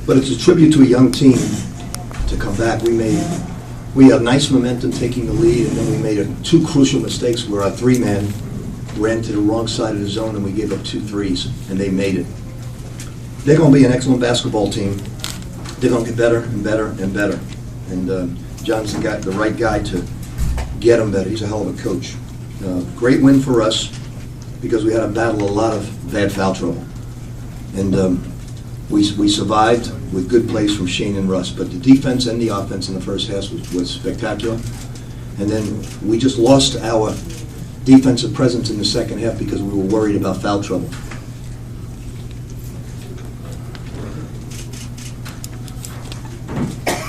But it's a tribute to a young team to come back. We had nice momentum taking the lead, and then we made two crucial mistakes where our three-man ran to the wrong side of the zone and we gave up 2 threes, and they made it. They're going to be an excellent basketball team. They're going to get better and better and better. And John's the right guy to get them better. He's a hell of a coach. Great win for us because we had to battle a lot of bad foul trouble. And we survived with good plays from Shane and Russ. But the defense and the offense in the first half was spectacular. And then we just lost our defensive presence in the second half because we were worried about foul trouble.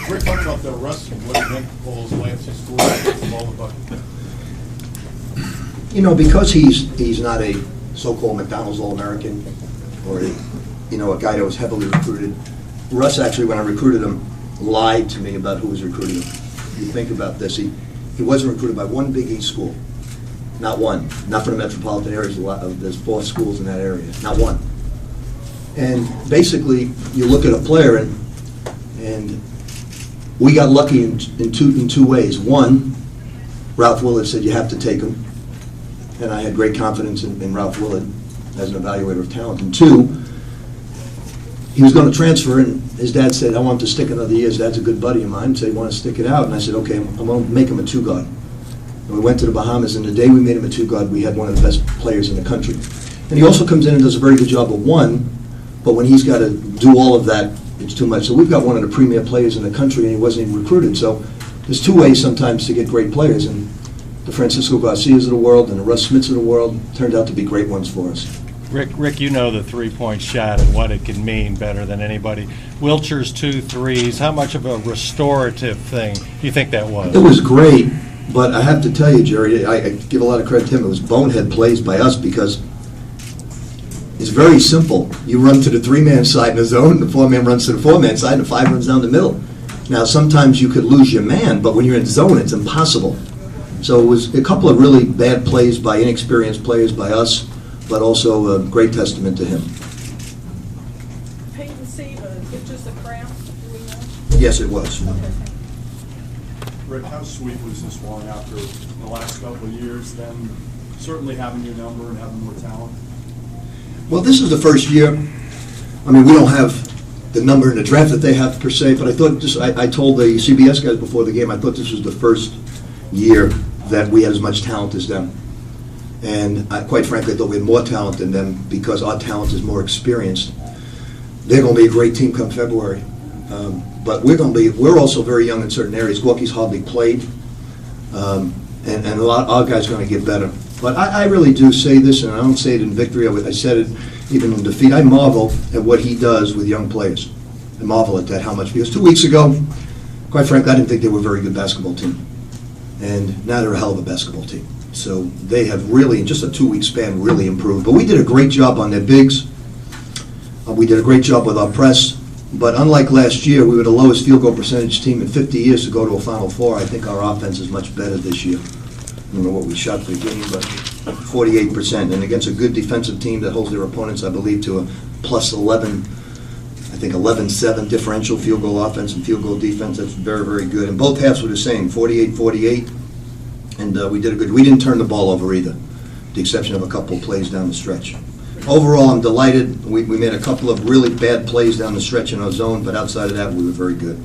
We're talking about the Russ and what he meant calls Lance and scored from all the bucket. You know, because he's not a so-called McDonald's All-American or a guy that was heavily recruited. Russ actually, when I recruited him, lied to me about who was recruiting him. You think about this, he wasn't recruited by one Big East school. Not one. Not from the metropolitan areas. There's 4 schools in that area. Not one. And basically, you look at a player, and we got lucky in two ways. One, Ralph Willard said you have to take him, and I had great confidence in Ralph Willard as an evaluator of talent. And 2, he was going to transfer, and his dad said, I want him to stick another year. His dad's a good buddy of mine, and said he wanted to stick it out. And I said, okay, I'm going to make him a 2-guard. And we went to the Bahamas, and the day we made him a 2-guard, we had one of the best players in the country. And he also comes in and does a very good job of 1, but when he's got to do all of that, it's too much. So we've got one of the premier players in the country, and he wasn't even recruited. So there's 2 ways sometimes to get great players, and the Francisco Garcias of the world and the Russ Smiths of the world turned out to be great ones for us. Rick, you know the three-point shot and what it can mean better than anybody. Wiltshire's 2 threes, how much of a restorative thing do you think that was? It was great, but I have to tell you, Jerry, I give a lot of credit to him. It was bonehead plays by us because it's very simple. You run to the 3-man side in the zone, the 4-man runs to the 4-man side, and the 5 runs down the middle. Now, sometimes you could lose your man, but when you're in zone, it's impossible. So it was a couple of really bad plays by inexperienced players by us, but also a great testament to him. Peyton Siva, is it just a cramp? Do we know? Yes, it was. Okay. Rick, how sweet was this one after the last couple of years, then certainly having your number and having more talent? Well, this is the first year. I mean, we don't have the number in the draft that they have per se, but I thought this, I told the CBS guys before the game, I thought this was the first year that we had as much talent as them. And quite frankly, I thought we had more talent than them because our talent is more experienced. They're going to be a great team come February. But we're also very young in certain areas. Gorky's hardly played. And a lot our guys are going to get better. But I really do say this, and I don't say it in victory. I said it even in defeat. I marvel at what he does with young players. I marvel at that, how much. Because 2 weeks ago, quite frankly, I didn't think they were a very good basketball team. And now they're a hell of a basketball team. So they have really, in just a 2-week span, really improved. But we did a great job on their bigs. We did a great job with our press. But unlike last year, we were the lowest field goal percentage team in 50 years to go to a Final Four. I think our offense is much better this year. I don't know what we shot for the game, but 48%. And against a good defensive team that holds their opponents, I believe, to a plus 11, I think 11-7 differential field goal offense and field goal defense. That's very, very good. And both halves were the same, 48-48. And we did a good. We didn't turn the ball over either, with the exception of a couple of plays down the stretch. Overall, I'm delighted. We made a couple of really bad plays down the stretch in our zone, but outside of that, we were very good.